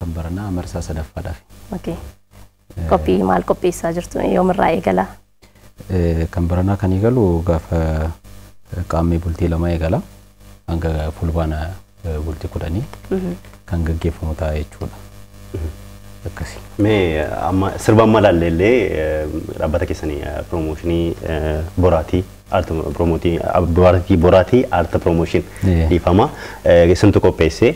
kan baranaa marsaa sadaffaadhaaf. Okay. Qophii maal qopheessaa jirtu yoomirraa eegala? Kan baranaa kan eegalu gaafa qaamni bultii lama eegala hanga fulbaana bultii 10 kan gaggeeffamu ta'a jechuudha. Akkasi. Mee amma sirba amma laalleellee dhaabbata keessanii promooshinii boraatii arta boraatii arta promooshin dhiifama isintu qopheesse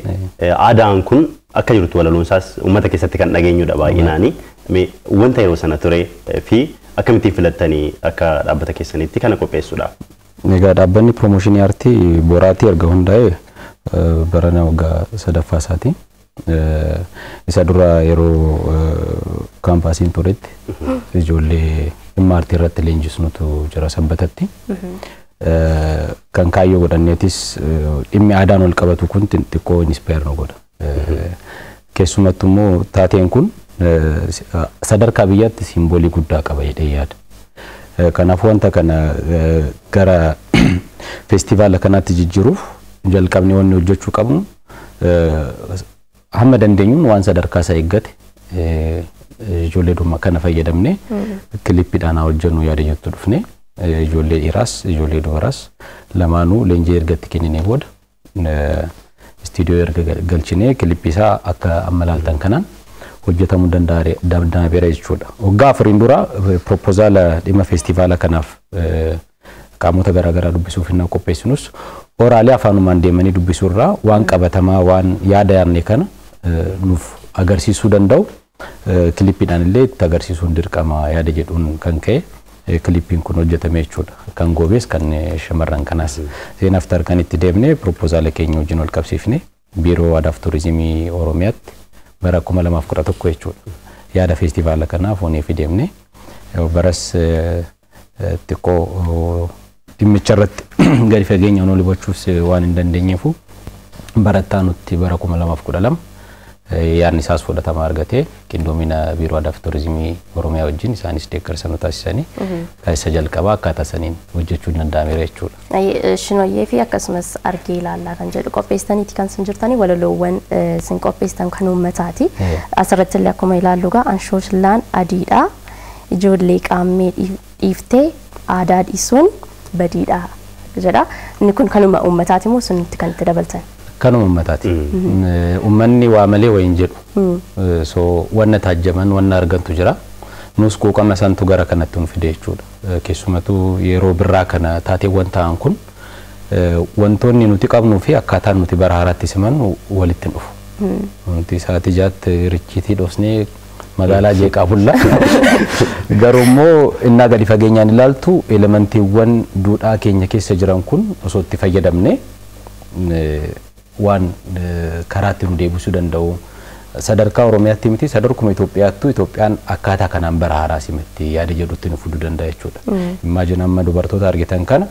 aadaan kun akka jirtu walaloonsaas uummata keessatti kan dhageenyudha baay'inaani mee wanta yeroo sana ture fi akkamittiin filattanii akka dhaabbata keessaniitti kana qopheessuudha. Egaa dhaabbanni promooshinii artii boraatii erga hundaa'e barana waggaa sadaffaa isaati. Isa dura yeroo kaampaasiin turetti ijoollee dhimma artii irratti leenjisnutu jira Sanbatatti. Kan kaayyoo godhanneetis dhimmi aadaan wal qabatu kun xiqqoo inspire nu godha. Keessumattu immoo taateen kun sadarkaa biyyaatti simboolii guddaa qaba jedhee yaada. Kanaaf wanta kana gara feestivaala kanaatti jijjiiruuf jalqabni wanni hojjechuu qabnu hamma dandeenyuun waan sadarkaa isaa eeggate ijoollee dhuma kana fayyadamne kilippiidhaan hojjennu yaada jettu dhufne ijoollee dhiiraas ijoollee dubaraas lamaanuu leenjii ergatti kenninee booda istiidiyoo erga galchinee kilippii isaa akka amma laaltan kanaan hojjetamuu danda'eera jechuudha. Waggaa afuriin dura propozaala dhimma feestivaala kanaaf qaamota garaagaraa dubbisuuf hin qopheessinus oraalee afaanumaan deemanii dubbisuurraa waan qabatamaa waan yaada yaadne kana nuuf agarsiisuu danda'u kilippiidhaan illee itti agarsiisuun dirqama yaada jedhuun kan ka'e kilippiin kun hojjetame jechuudha. Kan goobees kan shamarran kanaas seenaaf tarkan itti deemnee propozaala keenya wajjin wal qabsiifne biiroo aadaa fi turizimii Oromiyaatti bara 2011 jechuudha. Yaada feestivaala kanaaf onee fi deemne baras xiqqoo dhimmicha irratti gadi fageenyaan ol hubachuuf waan hin dandeenyeefu barattaa nutti bara 2012 yaadni isaas fudhatama argatee qindoomina biiroo aadaa fi turizimii Oromiyaa wajjin isaanis deeggarsa nu taasisanii kaasa jalqabaa akkaataa saniin hojjechuun danda'ameera jechuudha. Shinoyyee fi akkasumas argee ilaallaa kan jedhu qopheessaniiti kan isin jirtanii walaloowwan isin qopheessan kan uummataati. Asirratti illee akkuma ilaallu gaa anshoosillaan adiidha. Ijoollee qaammee dhiiftee aadaa dhiisuun badiidha jedha. Inni kun kanuma uummataati moo sunitti kan itti dabaltan? Kanuma uummataati. Uummanni waa malee wayin jedhu. So wanna taajjaman wanna argantu jira. Nus quuqama santu gara kanatti nu fide jechuudha. Keessumattuu yeroo birraa kana taateewwan ta'an kun wantoonni nuti qabnuu fi akkaataan nuti bara haaraatti simannu walitti dhufu. Nuti sa'aatii jaatti richiitii dhoosnee magaalaa jeeqaa bulla garuu immoo innaa gadi fageenyaan ilaaltu elemantiiwwan duudhaa keenya keessa jiran kun osoo itti fayyadamne waan karaatti nu deebisuu danda'u sadarkaa Oromiyaatti miti sadarkuma Itoophiyaattu Itoophiyaan akkaataa kanaan bara haaraa simatti yaada jedhutti nu fuduu danda'a jechuudha. Imaajin amma dubartoota argitan kana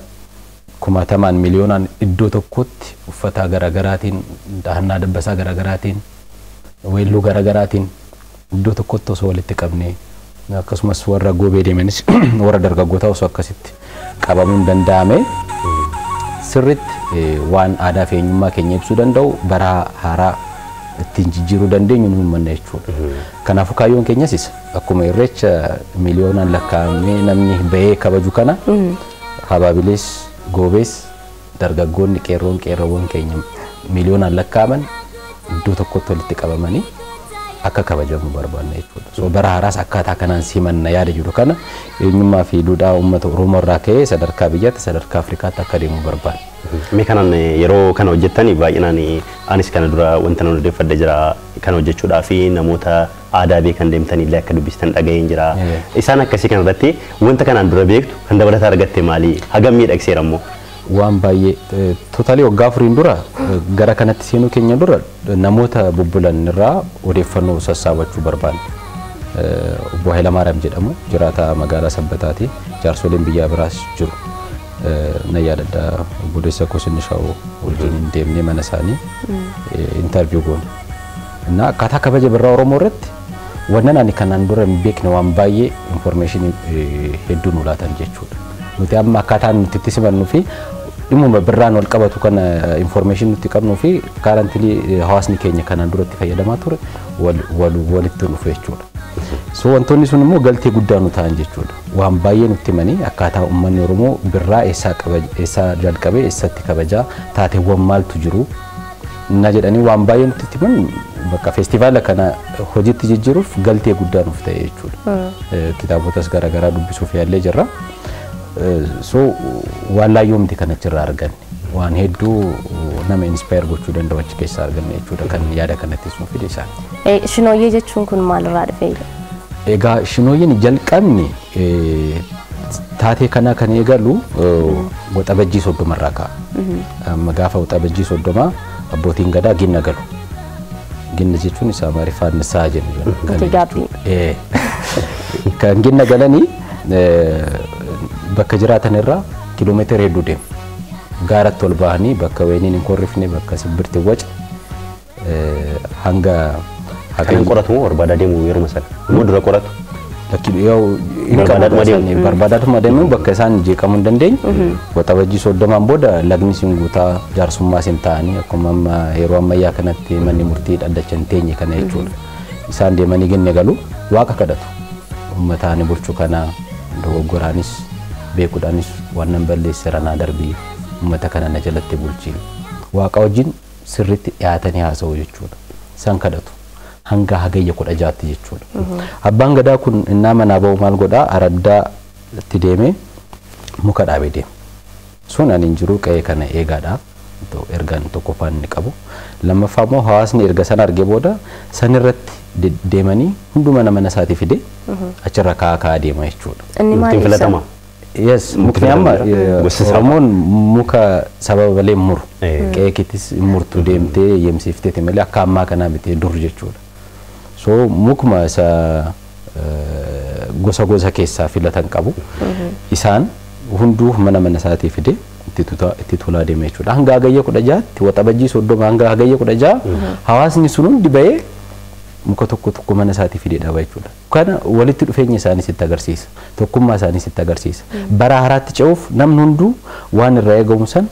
kumatamaan miliyoonaan iddoo tokkotti uffata garaagaraatiin dahannaa dabbasaa garaagaraatiin weelluu garaagaraatiin iddoo tokkotti osoo walitti qabnee akkasumas warra goobee deemanis warra dargaggootaa osoo akkasitti qabamuun danda'ame sirriitti waan aadaa fi eenyummaa keenya ibsuu danda'u bara haaraa ittiin jijjiiruu dandeenyu nu manna jechuudha. Kanaafuu kaayyoon keenyas isa akkuma irreecha miliyoonaan lakkaa'amee namni bahee kabaju kana habaabilees goobees dargaggoonni qeerroowwan keenya miliyoonaan lakkaa'aman iddoo tokkotti walitti qabamanii akka kabajamu barbaanna jechuudha. So bara haaraas akkaataa kanaan simanna yaada jiru kana eenyummaa fi duudhaa uummata Oromoo irraa ka'ee sadarkaa biyyaatti sadarkaa Afrikaatti akka deemu barbaanna. Mee kanaan yeroo kana hojjettani baay'inaan anis kana dura wanta nu odeeffadde jira kana hojjechuudhaa fi namoota aadaa beekan deemtanii illee akka dubbistan dhaga'een jira. Isaan akkasii kanarratti wanta kanaan dura beektu kan dabalataa argatte maali? Hagam miidhagseera immoo? Waan baay'ee totaalii waggaa afuriin dura gara kanatti seenuu keenya dura namoota bubbulan irraa odeeffannoo sassaabachuu barbaanne. Obbo Hayilamaariyaam jedhamu jiraata magaalaa Sabbataati. Jaarsoleen biyyaa biraas jiru. Na yaadadha Bodeessa Kosinnishaa'oo wajjin deemnee mana isaanii interview goone. Na akkaataa kabaja birraa Oromoo irratti wannan ani kanaan dura hin beekne waan baay'ee information hedduu nu laatan jechuudha. Nuti amma akkaataa nuti itti simannu fi dhimma birraan wal qabatu kana information nuti qabnu fi currently hawaasni keenya kanaan duratti fayyadamaa ture walitti dhufu jechuudha. So wantoonni sun immoo galtee guddaa nu ta'an jechuudha. Waan baay'ee nutti himanii akkaataa uummanni Oromoo birraa eessaa jalqabee eessatti kabajaa taateewwan maaltu jiru na jedhanii waan baay'ee nutti himan bakka feestivaala kana hojiitti jijjiiruuf galtee guddaa nuuf ta'e jechuudha. Kitaabotas garaagaraa dubbisuuf yaallee jirra. So waan laayyoo miti kana achirraa arganne waan hedduu nama inspire gochuu danda'u achi keessaa arganne jechuudha kan yaada kanatti sun fide isaan. Shinooyyee jechuun kun maalirraa dhufe? Egaa shinooyyeen jalqabni taatee kana kan eegalu waxabajjii 30 irraa ka'a. Amma gaafa waxabajjii 30 abbootiin gadaa ginna galu. Ginna jechuun isaa Amaariffaan nisaa jennu. Kan ginna galanii bakka jiraatan irraa kiiloomeetira hedduu deemu. Gaaratti ol bahanii bakka wayiniin hin korrifne bakka sibbirti waca hanga kan qoratu barbaada deemu yeroo masal immoo dura qoratu barbaadaatuma deemu bakka isaan jeeqamuu hin dandeenye waxabajjii 30 booda lagni siin guutaa jaarsummaa siin ta'anii akkuma yeroo ammayyaa kanatti manni murtii dhaddacha hin teenye kana jechuudha. Isaan deemanii ginne galu waaqa kadhatu. Uummataan bulchuu kana dogoggoraanis beekuudhaanis waan nan balleesseera naa darbii uummata kana na jalatti bulchi. Waaqa wajjin sirriitti dhiyaatanii haasa'u jechuudha. Isaan kadhatu. Hanga hagayya 16 jechuudha. Abbaan gadaa kun innaa manaa ba'u maal godhaa araddaa itti deemee muka dhaabee deema. Sun ani jiru qe'ee kana eegaadha. Ergaan tokkoffaan inni qabu. Lammaffaa immoo hawaasni erga sana argee booda san irratti deemanii hunduma mana isaatii fide achirra kaa'aa deema jechuudha. Inni maal filatama? Yes, mukni amma Oromoon muka sababa malee muru. Qe'ee kittis murtu deemtee yemsiifteeti malee akka ammaa kanaa miti dur jechuudha. So mukuma isa gosa keessaa filatan qabu. Isaan hunduu mana isaatii fide itti tolaa deema jechuudha. Hanga hagayya 16tti waxabajjii 30 hanga hagayya 16 hawaasni sun hundi bahee muka tokko mana isaatii fidee dhaaba jechuudha. Kana walitti dhufeenya isaanii sitti agarsiisa. Tokkummaa isaanii sitti agarsiisa. Bara haraatti ce'uuf namni hunduu waan irraa eegamu san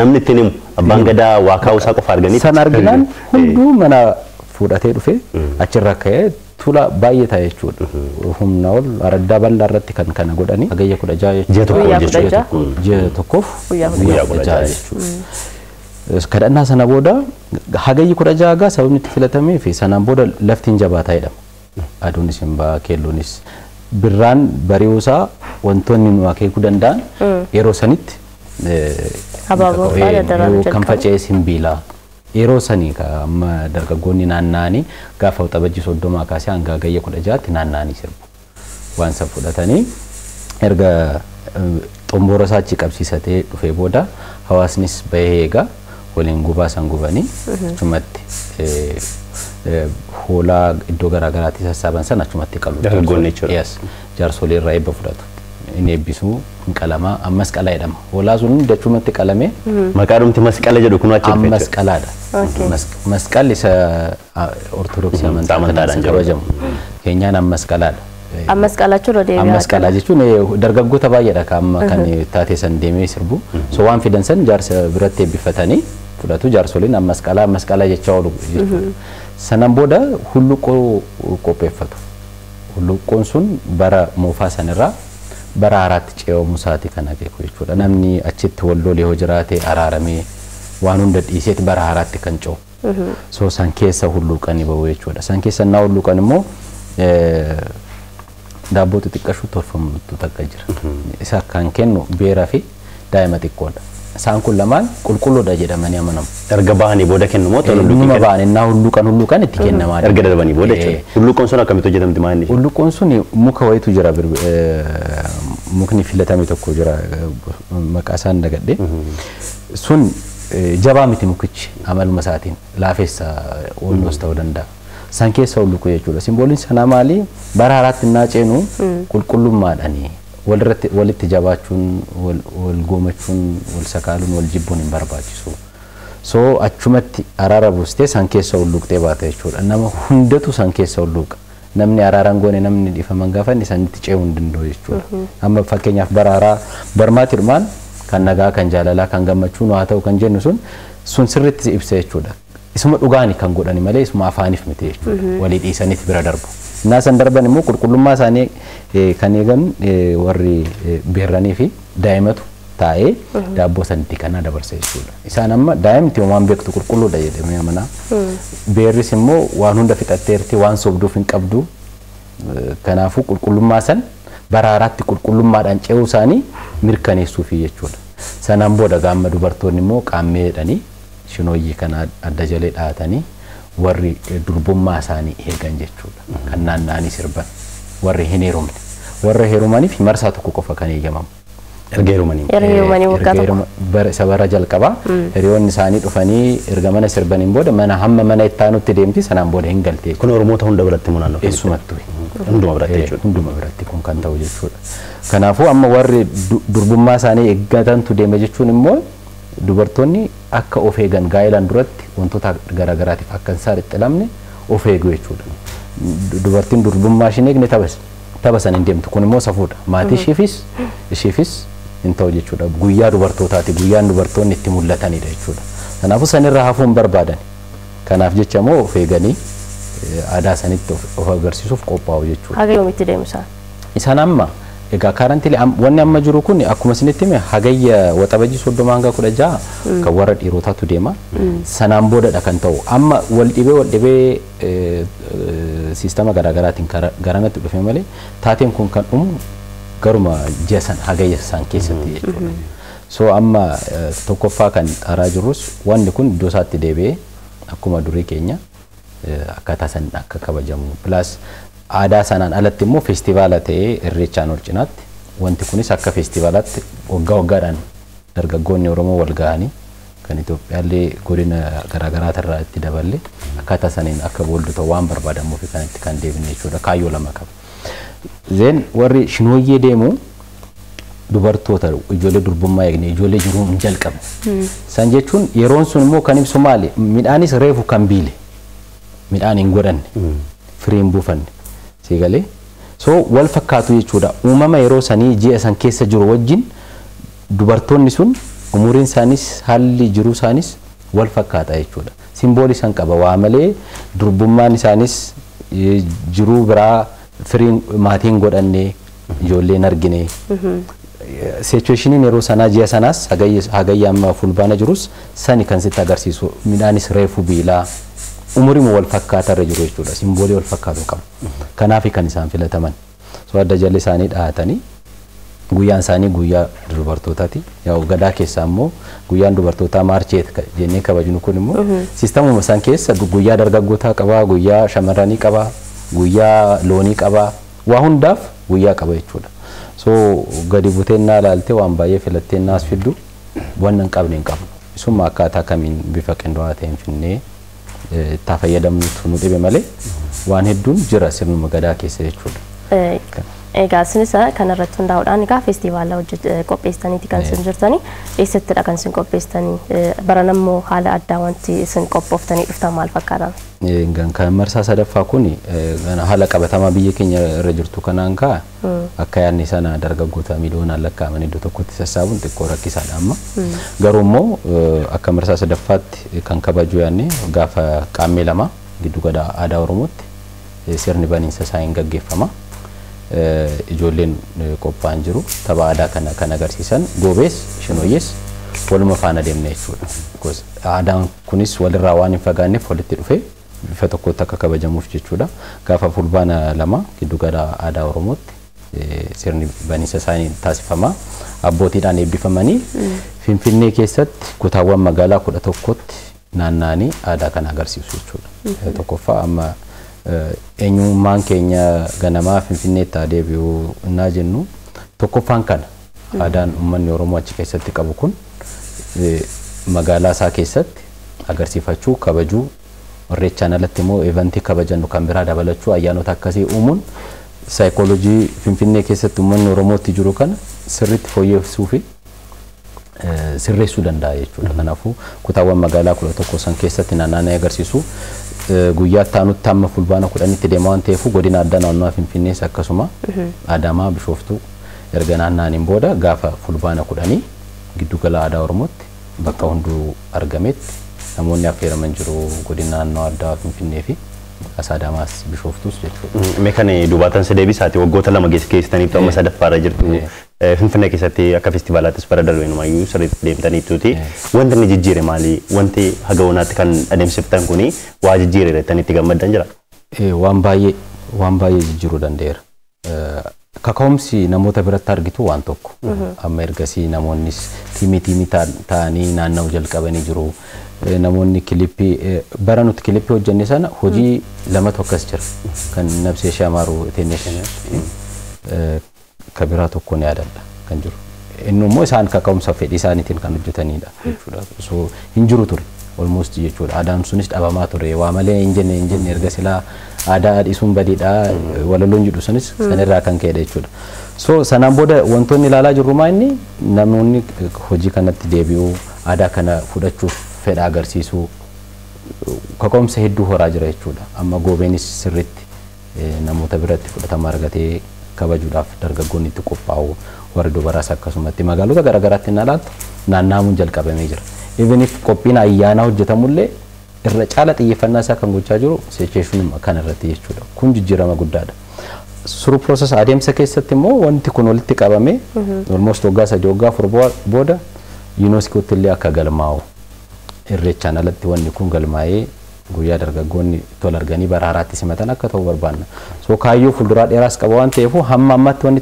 namni ittiin himu abbaan gadaa waa kaa'uusaa qofa arganii san arginaan hunduu mana fuudhatee dhufe achirra ka'ee tula baay'ee ta'a jechuudha. Humna ol araddaa bal'aa irratti kan kana godhanii hagayya 16 ji'a tokkoof guyyaa 16 jechuudha. Kadhannaa sana booda hagayyi 16 gaa sababni itti filatamee fi sanaan booda laftiin jabaataa jedhama. Aduunis hin ba'a keelloonis birraan bari'uusaa wantoonni nu akeekuu danda'an yeroo sanitti kan faca'ee simbiilaa yeroo sanii amma dargaggoonni naanna'anii gaafa waxabajjii 30 kaasee hanga hagayya 16tti naanna'anii sirbu. Waan san fudhatanii erga xomboora isaa achi qabsiisatee dhufee booda hawaasnis bahee eegaa waliin gubaa san gubanii achumatti hoolaa iddoo garaagaraatti sassaaban san achumatti qalu. Dargaggoonni jechuudha. Yes, jaarsolii irraa eebba fudhatu. Inni eebbisuu hin qalamaa ammas qalaa jedhama. Hoolaa sun dachumatti qalamee maqaadhumti masqala jedhu kun achi dhufee ammas qalaadha. Masqalli isa ortodoksii amantaadhaan kabajamu. Keenyaan ammas qalaadha. Ammas qalachuu deebi'aa. Ammas qalaa jechuun dargaggoota baay'eedha kan taatee san deemee sirbu. So waan fidan san jaarsa biratti eebbifatanii fudhatu jaarsoliin ammas qalaa jechaa oolu jechuudha. Sanaan booda hulluqqoo qopheeffatu. Hulluqqoon sun bara moofaa sanirraa bara haraatti ce'amuu isaati kan akeeku jechuudha. Namni achitti wal lolee yoo jiraate araaramee waan hunda dhiiseeti bara haraatti kan ce'u. So san keessa hulluuqanii bahu jechuudha. San keessa naa hulluuqan immoo daabboo xixiqqashuu tolfamutu takka jira. Isa kan kennu beeraa fi daa'ima xiqqoodha. Isaan kun lamaan qulqulluudha jedhamanii amanamu. Erga bahanii booda kennu moo ta'u hulluuqan bahanii naa hulluuqan itti kennamaa. Erga darbanii booda jechuudha. Hulluuqoon sun akkamitti hojjetamti maal inni? Hulluuqoon sun muka wayitu jira mukni filatame tokko jira maqaa isaan dagadhe. Sun jabaa miti mukichi amaluma isaatiin laafessa oolloos ta'uu danda'a. San keessa hulluuqoo jechuudha. Simbooliin sanaa maali? Bara haraatti naa ceenu qulqullummaadhaani. Walitti jabaachuun wal goomachuun wal sakaaluun wal jibbuun hin barbaachisu. So achumatti araara buustee san keessa hulluuqxee baata jechuudha. Nama hundatu san keessa hulluuqa. Namni araaraan goone namni dhiifaman gaafa inni sanitti ce'uu hin danda'u jechuudha. Amma fakkeenyaaf bara haaraa barmaatiidhumaan kan nagaa kan jaalalaa kan gammachuu haa ta'u kan jennu sun sirriitti ibsa jechuudha. Isuma dhugaani kan godhani malee isuma afaaniif miti jechuudha. Walii dhiisaniif bira darbu. Innaa san darban immoo qulqullummaa isaanii kan eegan warri beerranii fi daa'imatu taa'ee daabboo sanitti kana dabarsa jechuudha. Isaan amma daa'imti waan beektu qulqulluudha jedhamee amanaa. Beerris immoo waan hunda fixatteerti waan sobduuf hin qabdu. Kanaafuu qulqullummaa san baraaraatti qulqullummaadhaan ce'uu isaanii mirkaneessuufi jechuudha. Sanaan booda gaamma dubartoonni immoo qaammee jedhanii shinooyyii kana adda jalee dhaatanii warri durbummaa isaanii eegan jechuudha. Kan naanna'anii sirban warri hin heerumne. Warra heerumaniif marsaa tokko qofa kan eegamamu. Erga heerumanii. waggaa tokko. Sabara jalqabaa hiriyoonni isaanii dhufanii erga mana sirbaniin booda mana hamma mana ittaanutti deemti sanaan booda hin galtee. Kun Oromoota hunda biratti moo naannoo? Eessumattuu. Hunduma biratti jechuudha. Hunduma biratti kun kan ta'u jechuudha. Kanaafuu amma warri durbummaa isaanii eeggatantu deema jechuun immoo dubartoonni akka of eegan gaa'ilaan duratti wantoota garaagaraatiif akka hin saaxilamne of eegu jechuudha. Dubartiin durbummaa isheen eegne tapha san hin deemtu kun immoo safuudha. Maatii isheefis hin ta'u jechuudha. Guyyaa dubartootaati guyyaan dubartoonni itti mul'atanidha jechuudha. Kanaafuu sanirraa hafuun barbaadan. Kanaaf jecha immoo of eeganii aadaa sanitti of agarsiisuuf qophaa'u jechuudha. Haga yoomitti deemu isaan? Isaan amma egaa karantiilee wanni amma jiru kun akkuma isinitti hime hagayya waxabajii 30 hanga 16 kan warra dhiirotaatu deema. Sanaan boodadha kan ta'u. Amma wal dhibee siistama garaagaraatiin garanatti dhufe malee taateen kun kan dhumu garuma ji'a san hagayya san keessatti jechuudha. So amma tokkoffaa kan xaaraa jirrus wanni kun iddoo isaatti deebi'ee akkuma durii keenya akkaataa san akka kabajamu. Plus aadaa sanaan alatti immoo feestivaala ta'ee irreechaan ol cinaatti wanti kunis akka feestivaalaatti waggaadhaan dargaggoonni Oromoo wal ga'anii kan Itoophiyaallee godina garaagaraa irraa itti dabalee akkaataa saniin akka booldu ta'u waan barbaadamuuf kan itti kan deebine jechuudha. Kaayyoo lama qaba. Zeen warri shinooyyee deemu dubartoota ijoollee durbummaa eegne ijoollee jiruu hin jalqabu. San jechuun yeroon sun immoo kan ibsu maali? Midhaanis reefu kan biile. Midhaan hin godhanne. Firiin buufanne. Sigalee. So wal fakkaatu jechuudha. Uumama yeroo sanii ji'a san keessa jiru wajjin dubartoonni sun umuriin isaanis haalli jiruu isaanis wal fakkaata jechuudha. Simboolii san qaba waa malee durbummaan isaanis jiruu biraa firiin maatiin godhanne ijoolleen argine. Situationin yeroo sanaa ji'a sanaas hagayya amma fulbaana jirus sani kan sitti agarsiisu midhaanis reefu biilaa umurii wal fakkaata irra jiru jechuudha. Simboolii wal fakkaatu qabu. Kanaaf kan isaan filataman. So adda jalli isaanii dhahatanii guyyaan isaanii guyyaa dubartootaati. Yaa gadaa keessaa immoo guyyaan dubartootaa maarcheet jennee kabajnu kun immoo siistamuma isaan keessa guyyaa dargaggootaa qabaa, guyyaa shamarranii qabaa, guyyaa loonii qabaa, waa hundaaf guyyaa qaba jechuudha. So gadi buteennaa ilaalte waan baay'ee filatteennaas fiddu waan hin qabne hin qabnu. Isuma akkaataa kamiin bifa qindaa'aa ta'een finnee itti fayyadamnutu nu dhibe malee waan hedduun jira sirnuma gadaa keessa jechuudha. Egaa isinis kanarratti hundaa'uudhaan egaa feestivaala qopheessaniiti kan isin jirtanii eessattidha kan isin qopheessanii baranammoo haala addaa wanti isin qophooftanii dhuftan maal fakkaatan? Kan marsaa sadaffaa kun haala qabatamaa biyya keenya irra jirtu kanaan ka'a akka yaadni sana dargaggoota miliyoonaan lakkaa'aman iddoo tokkotti sassaabuun xiqqoo rakkisaadha amma. Garuu immoo akka marsaa sadaffaatti kan kabaju yaadne gaafa qaammee lama giddu gala aadaa Oromootti sirni baniinsa isaa hin gaggeeffama. Ijoolleen qophaa'an jiru tapha aadaa kana kan agarsiisan goobees shinooyyees waluma faana deemna jechuudha. Aadaan kunis walirraa waan hin fagaanneef walitti dhufee bifa tokkotti akka kabajamuuf jechuudha. Gaafa fulbaana lama giddu gala aadaa Oromootti sirni baniinsa isaanii taasifama. Abbootiidhaan eebbifamanii Finfinnee keessatti kutaawwan magaalaa 11tti naanna'anii aadaa kana agarsiisu jechuudha. Tokkoffaa amma eenyummaan keenya ganamaa Finfinneetti adeebi'uu innaa jennu tokkoffaan kana aadaan uummanni Oromoo achi keessatti qabu kun magaalaa isaa keessatti agarsiifachuu kabajuu irreechaan alatti immoo eventii kabajannu kan biraa dabalachuu ayyaanota akkasii uumuun saayikooloojii Finfinnee keessatti uummanni Oromootti jiru kana sirriitti fooyyessuu fi sirreessuu danda'a jechuudha. Kanaafuu kutaawwan magaalaa 11 san keessatti naanna'anii agarsiisu. Guyyaa taanutti amma fulbaana 10tti deemaa waan ta'eef godina addaa naannoo Finfinnees akkasuma Adaamaa Bishooftuu erga naanna'aniin booda gaafa fulbaana 10 giddu gala aadaa Oromootti bakka hunduu argametti namoonni affeeraman jiru godina naannoo addaa Finfinnee fi Asaadaamaas Bishooftuus jechuudha. Meekan duubaataan deebisaati waggoota lama keessaniitu amma sadaffaarra jirtu. Finfinnee keessatti akka festivaalaattis bara darbeenumayyuu sirriitti deemtaniituuti. Wanti inni jijjiire maali? Wanti haga wanaatti kan adeemsiftan kuni waa jijjiire jettanii itti gammaddan jira? Waan baay'ee jijjiiruu danda'eera. Kaka'umsi namoota biratti argitu waan tokko. Amma ergasii namoonnis tiimii ta'anii naanna'uu jalqabanii jiru. Namoonni kilippii bara nuti kilippii hojjenne sana hojii lamatu akkas jira. Kan nabsee Shaamaaruu Iteenneeshan kabiraa tokko ni yaadadha kan jiru. Inni immoo isaan kaka'umsa fedhii isaaniitiin kan hojjetanidha jechuudha. So hin jiru ture almost jechuudha. Aadaan sunis dhabamaa ture. Waa malee hin jenne erga silaa aadaa dhiisuun badiidha walaloon jedhu sunis sanirraa kan ka'edha jechuudha. So sanaan booda wantoonni ilaalaa jirru maa inni namoonni hojii kanatti deebi'uu aadaa kana fudhachuuf fedha agarsiisuu kaka'umsa hedduu horaa jira jechuudha. Amma goobeenis sirriitti namoota biratti fudhatama argatee kabajuudhaaf dargaggoonni itti qophaa'u warri dubaraas akkasumatti magaalota garaagaraatti ilaaltu naanna'amuun jalqabamee jira. Even if qophiin ayyaana hojjetamullee irra caala xiyyeeffannaa isaa kan gochaa jiru secheessuun kan irratti jechuudha. Kun jijjiirama guddaadha. Suru process adeemsa keessatti immoo wanti kun walitti qabame almost waggaa 3 waggaa 4 booda yuuniskootti illee akka galmaa'u irreechaan alatti wanni kun galmaa'ee guyyaa dargaggoonni tola arganii bara haaraatti simatan akka ta'u barbaanna. So kaayyoo fuulduraa dheeraas qaba waan ta'eef hamma ammatti wanni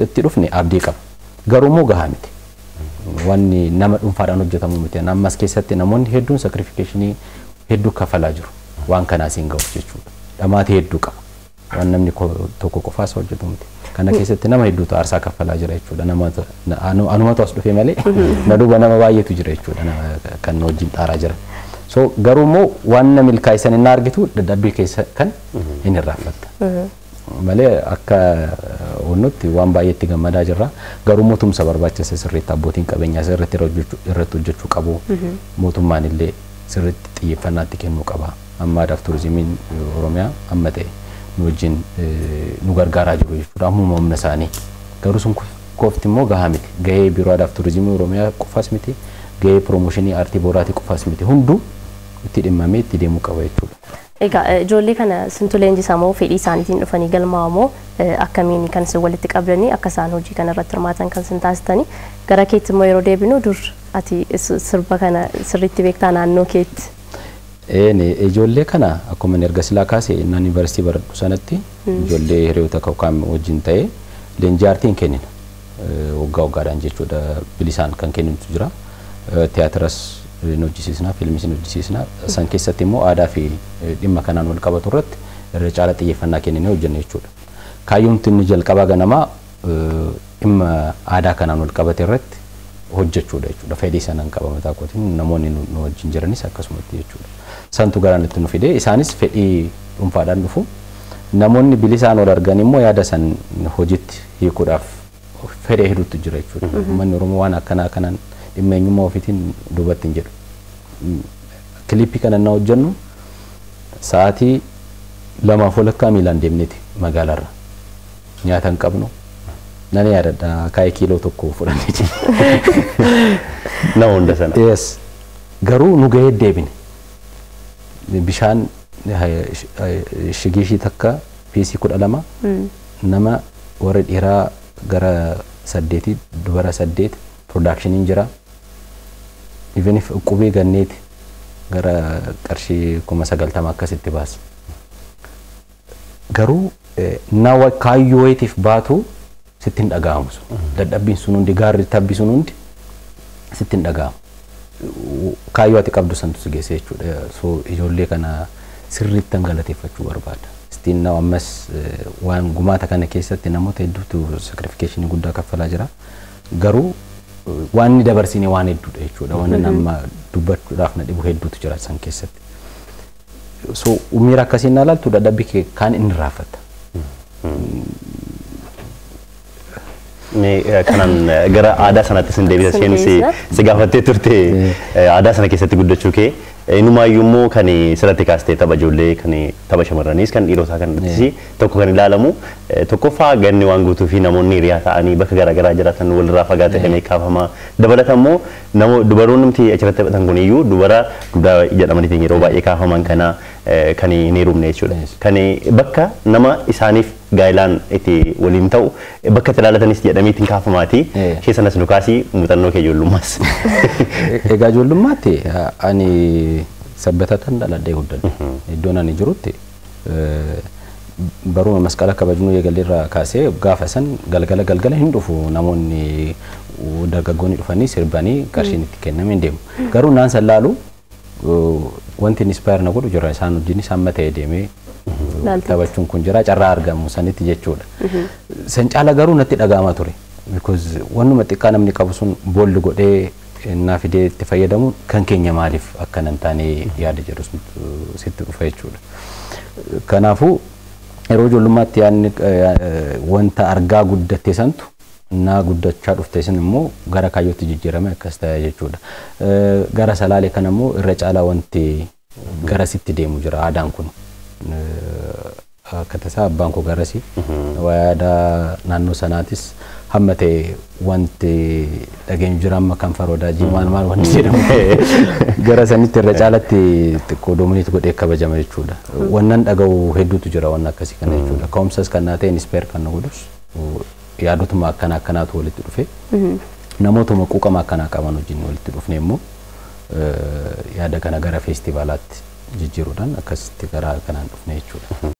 itti dhufne abdii qaba. Garuu immoo gahaa miti. Wanni nama dhuunfaadhaan hojjetamu miti. Ammas keessatti namoonni hedduun sacrification hedduu kafalaa jiru. Waan kanaas hin ga'u jechuudha. Dhamaati hedduu qaba. Waan namni tokko qofaas hojjetu miti. Kana keessatti nama hedduutu aarsaa kafalaa jira jechuudha. Anumatu as dhufee malee na duuba nama baay'eetu jira jechuudha kan wajjin xaaraa jira. So garuu immoo waan na milkaa'issan inni argitu dadhabbii keessa kan hin irraanfatta. Malee akka wannutti waan baay'eetti gammadaa jirra. Garuu mootumsa barbaachisa sirriitti abbootiin qabeenyaa sirriitti irratti hojjechuu qabu. Mootummaan illee sirriitti xiyyeeffannaatti kennuu qaba. Amma aadaaf turizimiin Oromiyaa amma ta'e nu wajjin nu gargaaraa jiru jechuudha. Ammuma humna isaanii. Garuu sun qofti immoo gahaa miti. Gahee biiroo aadaaf turizimii Oromiyaa qofaas miti. Gahee piroomooshinii aartii booraatii qofaas miti. Hunduu itti dhimmamee itti deemuu qaba jechuudha. Egaa ijoollee kana sintu leenjisaa moo fedhii isaaniitiin dhufanii galmaa'u moo akkamiin kan isin walitti qabdanii akka isaan hojii kana irratti hirmaatan kan isin taasistanii gara keetti immoo yeroo deebinu dur ati sirba kana sirriitti beektaa naannoo keetti. Ijoollee kana akkuma erga silaa kaasee innaan yuunivarsiitii baradhu sanatti ijoollee hiriyoota kookaan wajjin ta'ee leenjii aartiin kennina. Waggaadhaan jechuudha bilisaan kan kennitu jira. Tiyaatiras hojjisiisna, fiilmis hojjisiisna. San keessatti immoo aadaa fi dhimma kanaan wal qabatu irratti irra caala xiyyeeffannaa kennine hojjenna jechuudha. Kaayyoon inni jalqabaa ganamaa dhimma aadaa kanaan wal qabate irratti hojjechuudha jechuudha. Fedhii sanaan qaba mataa kootiin namoonni nu wajjin jiranis akkasumatti jechuudha. Santu garaan itti nu fide isaanis fedhii dhuunfaadhaan dhufu. Namoonni bilisaan wal argan immoo yaada san hojiitti hiikuudhaaf fedhii hedduutu jira jechuudha. Uummanni Oromoo waan akkanaa kanaan dhimma eenyummaa ofiitiin duubatti hin jedhu. Kilippii kana na hojjennu sa'aatii 2:00 miilaan deemneeti magaalaarra. Nyaata hin qabnu. Nani yaadadha kaayee kiiloo tokko fudhannee jira. Nama hunda sana. Yes. Garuu nu gahee deebine. Bishaan shigiishii takka piisii 12 nama warra dhiiraa gara 8 dubara 8 production jira. Even if qubee ganneeti gara qarshii 90,000 akkasitti baasa. Garuu nawa kaayyoo wayitiif baatu sittin dhaga'amu. Dadhabbiin sun hundi gaarri tabbi sun hundi sittin dhaga'amu. Kaayyoo ati qabdu santu si geesse jechuudha. So ijoollee kana sirriitti galateeffachuu barbaada. Sittiin nawa ammas waan gumaata kana keessatti namoota hedduutu sacrification guddaa kaffalaa jira. Garuu waan ni dabarsine waan hedduudha jechuudha. Waan nama dubbachuudhaaf na dhibu hedduutu jira san keessatti. So miira akkasiin ilaaltu dadhabbii kee kaan inni raafata. Kanan gara aadaa sanatti sin deebisa isheen si gaafattee turte aadaa sana keessatti guddachuu kee inumaayyuu immoo kan sirratti kaastee tapha ijoollee kan tapha shamarraniis kan dhiirotaa kan irratti tokko kan ilaalamu tokkoffaa ganni waan guutuu fi namoonni hiriyaa ta'anii bakka garaagaraa jiraatan walirraa fagaatee kan kaafama dabalata immoo dubaroonni nuti achirratti taphatan kun iyyuu dubara duudaa jedhamaniitiin yeroo baay'ee kaafaman kana kan hin heerumne jechuudha. Kan bakka nama isaaniif gaa'ilaan itti waliin ta'u bakka itti ilaalatanis jedhamiitiin kaafamaati. Ishee sanas nukaasii muuxannoo kee ijoollummaas. Egaa ijoollummaatti ani sabbatatan dhaladhee guddadhe. Iddoon ani jirutti baruma masqala kabajnuu eegalleerraa kaasee gaafa san galgala hin dhufu namoonni dargaggoonni dhufanii sirbanii qarshiin itti kenname hin deemu. Garuu naan san laalu wanti inspire na godhu jira isaan wajjin isaan matee deemee taphachuun kun jira carraa argamu sanitti jechuudha. San caala garuu natti dhaga'ama ture because wannuma xiqqaa namni qabu sun boolli godhee naa fidee itti fayyadamu kan keenya maaliif akka nan taane yaada jedhu sitti dhufa jechuudha. Kanaafuu yeroo ijoollummaatti yaadni wanta argaa guddatte santu naa guddachaa dhufte sin immoo gara kaayyootti jijjiirame akkas ta'e jechuudha. Gara salaalee kana immoo irra caalaa wanti gara sitti deemu jira aadaan kun. Akka tasaa abbaan koo garasi waadaa naannoo sanaatis hamma ta'e wanti dhageenyu jira amma kan faroodaa maal wanti jedhamu gara sanitti irra caalatti xiqqoo doomineetu godhee kabajama jechuudha. Wannan dhaga'u hedduutu jira waan akkasii kana jechuudha. Ka'umsas kan naa ta'e inspire kan na godhus yaadotuma akkanaatu walitti dhufe namootuma quuqama akkanaa qaban wajjin walitti dhufne immoo yaada kana gara feestivaalaatti jijjiiruudhaan akkasitti gara kanaan dhufne jechuudha.